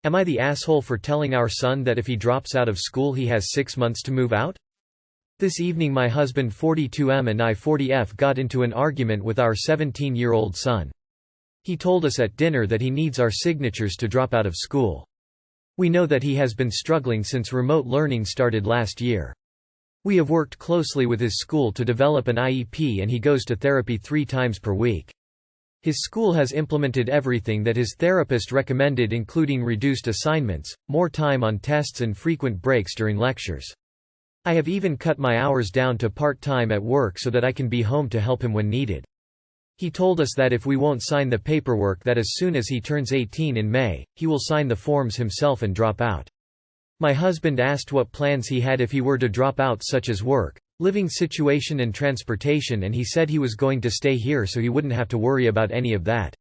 Am I the asshole for telling our son that if he drops out of school he has 6 months to move out? This evening my husband 42M and I 40F got into an argument with our 17-year-old son. He told us at dinner that he needs our signatures to drop out of school. We know that he has been struggling since remote learning started last year. We have worked closely with his school to develop an IEP and he goes to therapy 3 times per week. His school has implemented everything that his therapist recommended, including reduced assignments, more time on tests and frequent breaks during lectures. I have even cut my hours down to part-time at work so that I can be home to help him when needed. He told us that if we won't sign the paperwork that as soon as he turns 18 in May, he will sign the forms himself and drop out. My husband asked what plans he had if he were to drop out, such as work, living situation and transportation, and he said he was going to stay here so he wouldn't have to worry about any of that.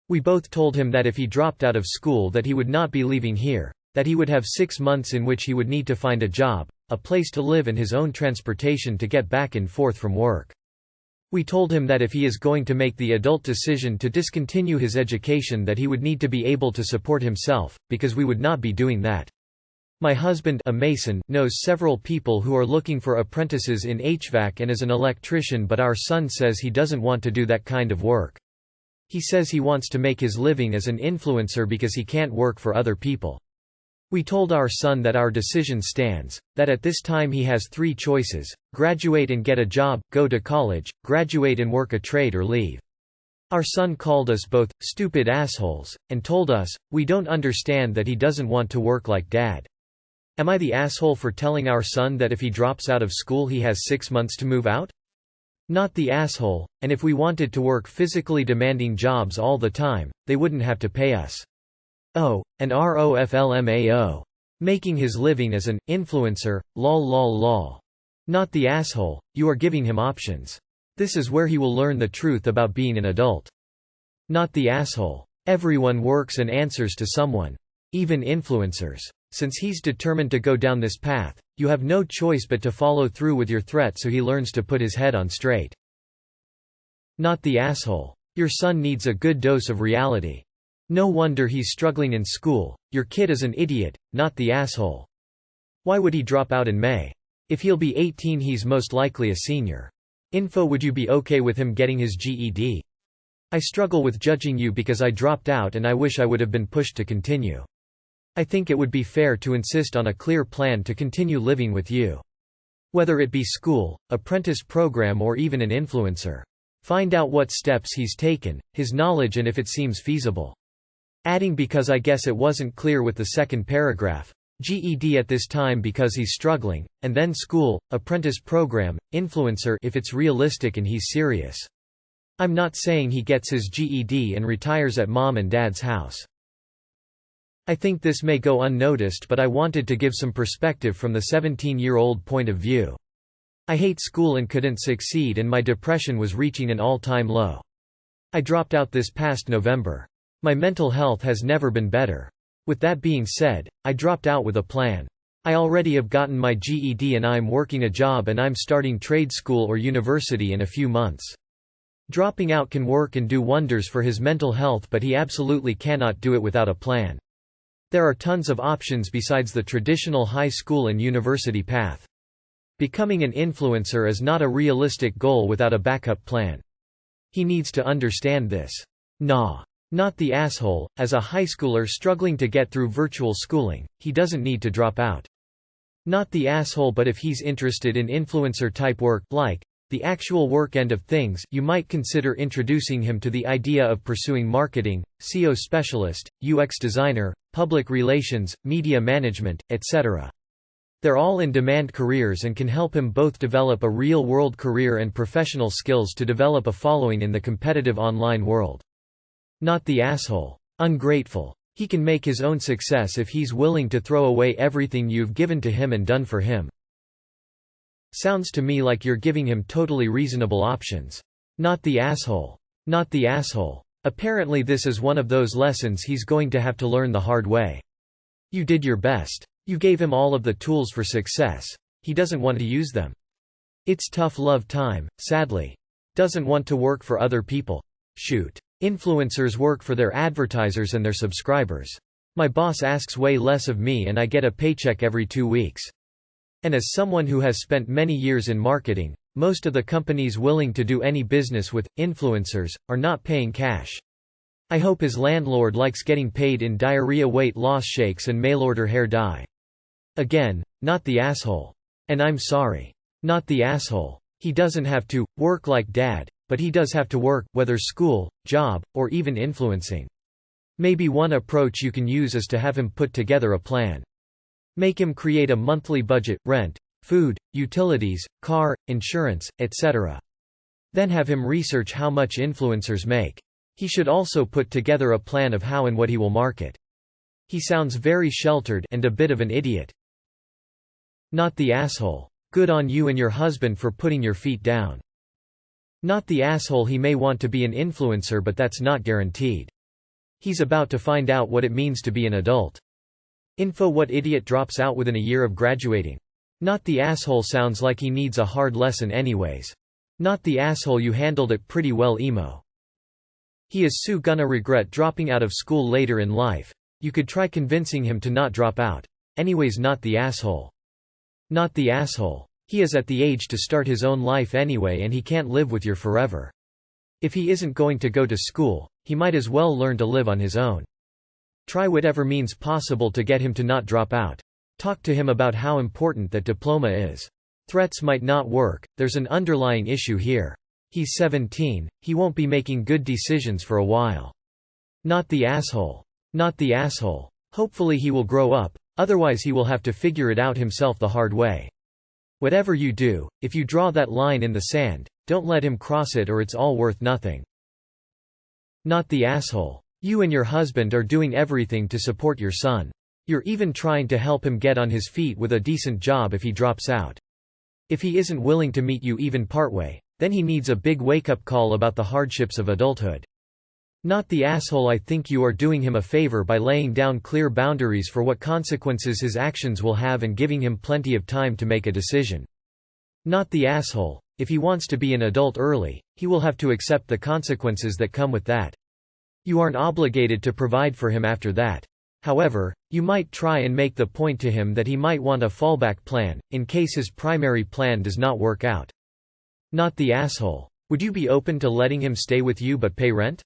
We both told him that if he dropped out of school that he would not be leaving here, that he would have 6 months in which he would need to find a job, a place to live and his own transportation to get back and forth from work. We told him that if he is going to make the adult decision to discontinue his education that he would need to be able to support himself, because we would not be doing that. My husband, a mason, knows several people who are looking for apprentices in HVAC and as an electrician, but our son says he doesn't want to do that kind of work. He says he wants to make his living as an influencer because he can't work for other people. We told our son that our decision stands, that at this time he has 3 choices: graduate and get a job, go to college, graduate and work a trade, or leave. Our son called us both stupid assholes, and told us, we don't understand that he doesn't want to work like dad. Am I the asshole for telling our son that if he drops out of school he has 6 months to move out? Not the asshole, and if we wanted to work physically demanding jobs all the time, they wouldn't have to pay us. Oh, and ROFLMAO. Making his living as an influencer, lol. Not the asshole, you are giving him options. This is where he will learn the truth about being an adult. Not the asshole. Everyone works and answers to someone. Even influencers. Since he's determined to go down this path, you have no choice but to follow through with your threat so he learns to put his head on straight. Not the asshole. Your son needs a good dose of reality. No wonder he's struggling in school. Your kid is an idiot, not the asshole. Why would he drop out in May? If he'll be 18 he's most likely a senior. Info: would you be okay with him getting his GED? I struggle with judging you because I dropped out and I wish I would have been pushed to continue. I think it would be fair to insist on a clear plan to continue living with you. Whether it be school, apprentice program or even an influencer. Find out what steps he's taken, his knowledge and if it seems feasible. Adding, because I guess it wasn't clear with the second paragraph, GED at this time because he's struggling, and then school, apprentice program, influencer if it's realistic and he's serious. I'm not saying he gets his GED and retires at mom and dad's house. I think this may go unnoticed, but I wanted to give some perspective from the 17-year-old point of view. I hate school and couldn't succeed, and my depression was reaching an all-time low. I dropped out this past November. My mental health has never been better. With that being said, I dropped out with a plan. I already have gotten my GED and I'm working a job and I'm starting trade school or university in a few months. Dropping out can work and do wonders for his mental health, but he absolutely cannot do it without a plan. There are tons of options besides the traditional high school and university path. Becoming an influencer is not a realistic goal without a backup plan. He needs to understand this. Nah. Not the asshole. As a high schooler struggling to get through virtual schooling, he doesn't need to drop out. Not the asshole, but if he's interested in influencer type work, like the actual work end of things, you might consider introducing him to the idea of pursuing marketing, SEO specialist, UX designer, public relations, media management, etc. They're all in-demand careers and can help him both develop a real-world career and professional skills to develop a following in the competitive online world. Not the asshole. Ungrateful. He can make his own success if he's willing to throw away everything you've given to him and done for him. Sounds to me like you're giving him totally reasonable options. Not the asshole. Not the asshole. Apparently this is one of those lessons he's going to have to learn the hard way. You did your best. You gave him all of the tools for success. He doesn't want to use them. It's tough love time, sadly. Doesn't want to work for other people. Shoot. Influencers work for their advertisers and their subscribers. My boss asks way less of me and I get a paycheck every 2 weeks. And as someone who has spent many years in marketing, most of the companies willing to do any business with influencers are not paying cash. I hope his landlord likes getting paid in diarrhea, weight loss shakes and mail-order hair dye. Again, not the asshole. And I'm sorry. Not the asshole. He doesn't have to work like dad, but he does have to work, whether school, job, or even influencing. Maybe one approach you can use is to have him put together a plan. Make him create a monthly budget, rent, food, utilities, car, insurance, etc. Then have him research how much influencers make. He should also put together a plan of how and what he will market. He sounds very sheltered and a bit of an idiot. Not the asshole. Good on you and your husband for putting your feet down. Not the asshole. He may want to be an influencer, but that's not guaranteed. He's about to find out what it means to be an adult. Info: what idiot drops out within a year of graduating? Not the asshole sounds like he needs a hard lesson anyways. Not the asshole. You handled it pretty well, emo. He is gonna regret dropping out of school later in life. You could try convincing him to not drop out. Anyways, not the asshole. Not the asshole. He is at the age to start his own life anyway and he can't live with you forever. If he isn't going to go to school, he might as well learn to live on his own. Try whatever means possible to get him to not drop out. Talk to him about how important that diploma is. Threats might not work, there's an underlying issue here. He's 17, he won't be making good decisions for a while. Not the asshole. Not the asshole. Hopefully he will grow up, otherwise he will have to figure it out himself the hard way. Whatever you do, if you draw that line in the sand, don't let him cross it or it's all worth nothing. Not the asshole. You and your husband are doing everything to support your son. You're even trying to help him get on his feet with a decent job if he drops out. If he isn't willing to meet you even partway, then he needs a big wake-up call about the hardships of adulthood. Not the asshole. I think you are doing him a favor by laying down clear boundaries for what consequences his actions will have and giving him plenty of time to make a decision. Not the asshole. If he wants to be an adult early, he will have to accept the consequences that come with that. You aren't obligated to provide for him after that. However, you might try and make the point to him that he might want a fallback plan, in case his primary plan does not work out. Not the asshole. Would you be open to letting him stay with you but pay rent?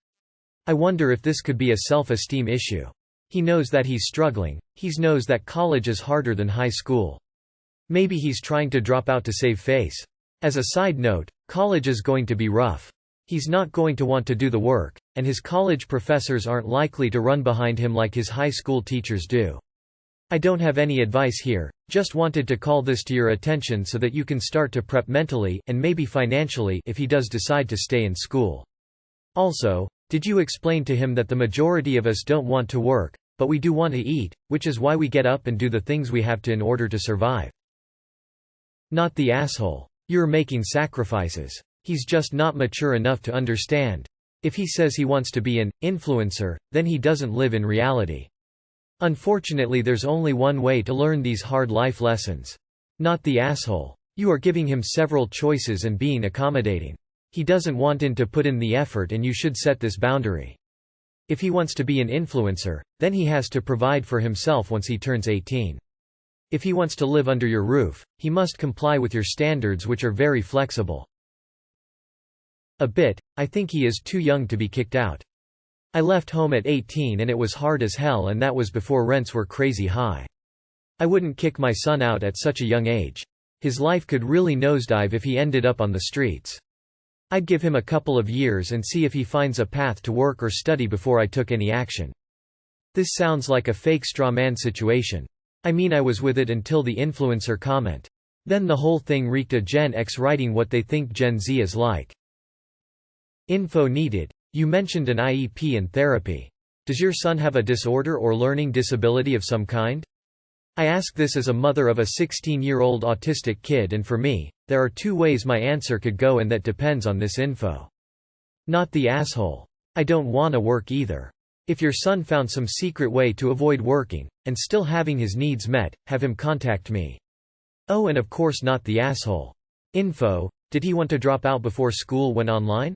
I wonder if this could be a self-esteem issue. He knows that he's struggling, he knows that college is harder than high school. Maybe he's trying to drop out to save face. As a side note, college is going to be rough. He's not going to want to do the work, and his college professors aren't likely to run behind him like his high school teachers do. I don't have any advice here, just wanted to call this to your attention so that you can start to prep mentally and maybe financially if he does decide to stay in school. Also, did you explain to him that the majority of us don't want to work, but we do want to eat, which is why we get up and do the things we have to in order to survive? Not the asshole. You're making sacrifices. He's just not mature enough to understand. If he says he wants to be an influencer, then he doesn't live in reality. Unfortunately, there's only one way to learn these hard life lessons. Not the asshole. You are giving him several choices and being accommodating. He doesn't want to put in the effort and you should set this boundary. If he wants to be an influencer, then he has to provide for himself once he turns 18. If he wants to live under your roof, he must comply with your standards, which are very flexible. I think he is too young to be kicked out. I left home at 18 and it was hard as hell, and that was before rents were crazy high. I wouldn't kick my son out at such a young age. His life could really nosedive if he ended up on the streets. I'd give him a couple of years and see if he finds a path to work or study before I took any action. This sounds like a fake straw man situation. I mean, I was with it until the influencer comment. Then the whole thing reeked of Gen X writing what they think Gen Z is like. Info needed. You mentioned an IEP and therapy. Does your son have a disorder or learning disability of some kind? I ask this as a mother of a 16-year-old autistic kid, and for me, there are two ways my answer could go, and that depends on this info. Not the asshole. I don't wanna work either. If your son found some secret way to avoid working, and still having his needs met, have him contact me. Oh, and of course not the asshole. Info: did he want to drop out before school went online?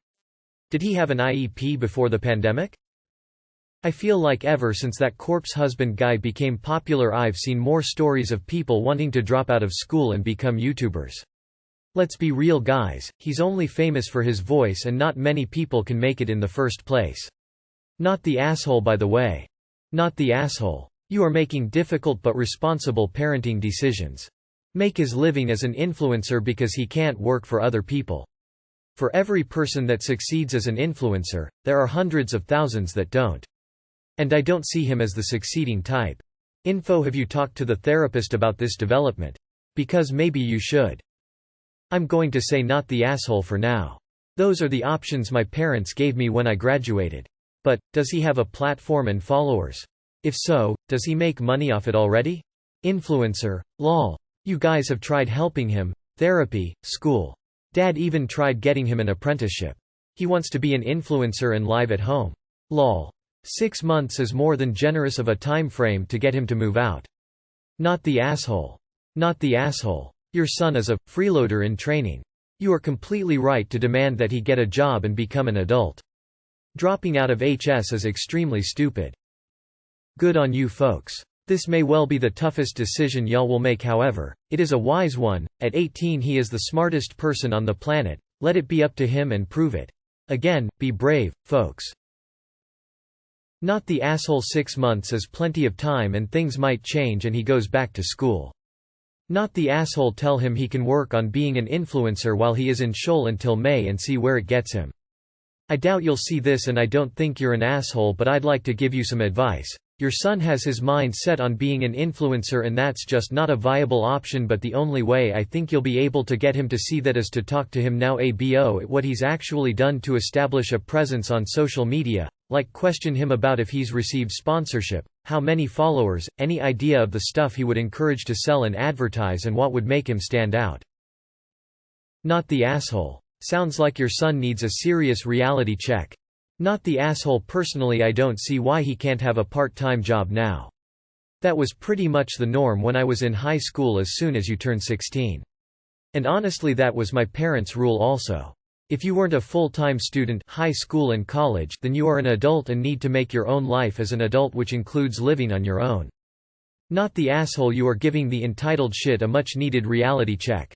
Did he have an IEP before the pandemic? I feel like ever since that corpse husband guy became popular I've seen more stories of people wanting to drop out of school and become YouTubers. Let's be real guys, he's only famous for his voice and not many people can make it in the first place. Not the asshole, by the way. Not the asshole. You are making difficult but responsible parenting decisions. Make his living as an influencer because he can't work for other people. For every person that succeeds as an influencer, there are hundreds of thousands that don't. And I don't see him as the succeeding type. Have you talked to the therapist about this development? Because maybe you should. I'm going to say not the asshole for now. Those are the options my parents gave me when I graduated. But, does he have a platform and followers? If so, does he make money off it already? Influencer, lol. You guys have tried helping him, therapy, school. Dad even tried getting him an apprenticeship. He wants to be an influencer and live at home. Lol. 6 months is more than generous of a time frame to get him to move out. Not the asshole. Not the asshole. Your son is a freeloader in training. You are completely right to demand that he get a job and become an adult. Dropping out of HS is extremely stupid. Good on you folks. This may well be the toughest decision y'all will make, however, it is a wise one. At 18 he is the smartest person on the planet, let it be up to him and prove it. Again, be brave, folks. Not the asshole. 6 months is plenty of time and things might change and he goes back to school. Not the asshole. Tell him he can work on being an influencer while he is in Seoul until May and see where it gets him. I doubt you'll see this and I don't think you're an asshole, but I'd like to give you some advice. Your son has his mind set on being an influencer and that's just not a viable option, but the only way I think you'll be able to get him to see that is to talk to him now about what he's actually done to establish a presence on social media, like question him about if he's received sponsorship, how many followers, any idea of the stuff he would encourage to sell and advertise and what would make him stand out. Not the asshole. Sounds like your son needs a serious reality check. Not the asshole. Personally, I don't see why he can't have a part-time job now. That was pretty much the norm when I was in high school as soon as you turn 16. And honestly that was my parents' rule also. If you weren't a full-time student, high school and college, then you are an adult and need to make your own life as an adult, which includes living on your own. Not the asshole. You are giving the entitled shit a much-needed reality check.